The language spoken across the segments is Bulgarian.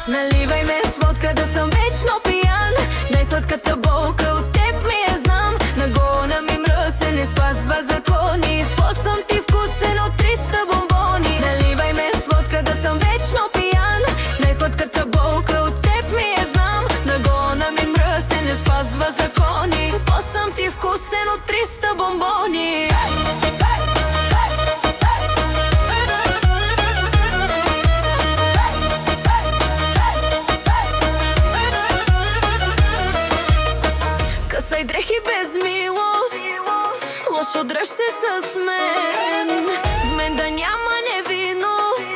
Наливай ме с водка, да съм вечно пиян. Най-сладката болка от теб ми е знам. Нагона ми мръсе, не спазва закони. По-съм ти вкусен от 300 бомбони. Наливай ме с водка, да съм вечно пиян. Най-сладката болка от теб ми е знам. Нагона ми мръсе, не спазва закони. По-съм ти вкусен от 300 бомбони. Късай дрехи без милост, лошо дръж се с мен. В мен да няма невинност,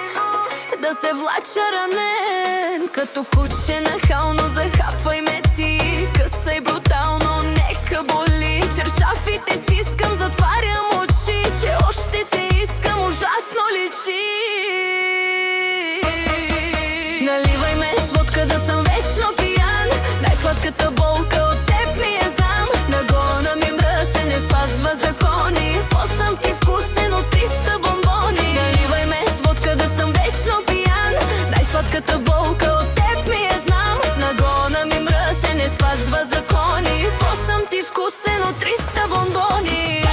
да се влача ранен. Като куче нахално захапвай ме ти. Късай брутално, нека боли. Чершафите стискам, затварям очи, че още те искам, ужасно личи. Наливай ме с водка, да съм вечно пиян. Най-сладката болка от теб ми е знам. Нагона ми мръсе, не спазва закони. По-съм ти вкусен от 300 бомбони. Наливай ме с водка, да съм вечно пиян. Най-сладката болка от теб ми е знам. Нагона ми мръсе, не спазва закони. По-съм ти вкусен от 300 бомбони.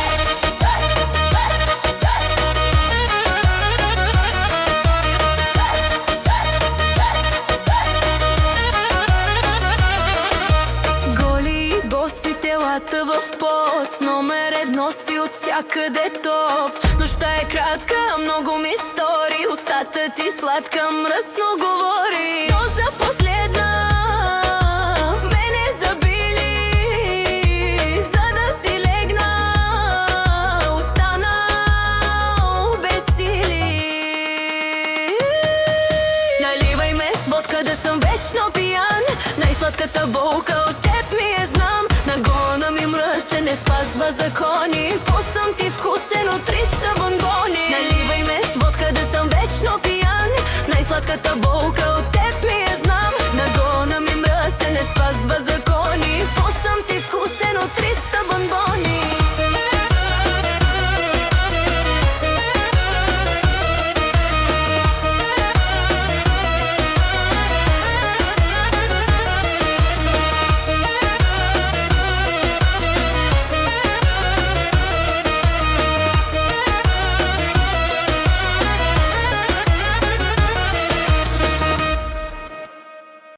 Телата в пот, номер едно си от всякъде топ. Нощта е кратка, много ми стори. Устата ти сладка, мръсно говори. Доза последна в мене забили, за да си легна, останал без сили. Наливай ме с водка, да съм вечно пиян. Най-сладката болка от теб ми е знам. Нагона ми мръсе, не спазва закони. По-съм ти вкусен от 300 бомбони. Наливай ме с водка, да съм вечно пиян. Най-сладката болка от теб ми е знам. Нагона ми мръсе, не спазва закони.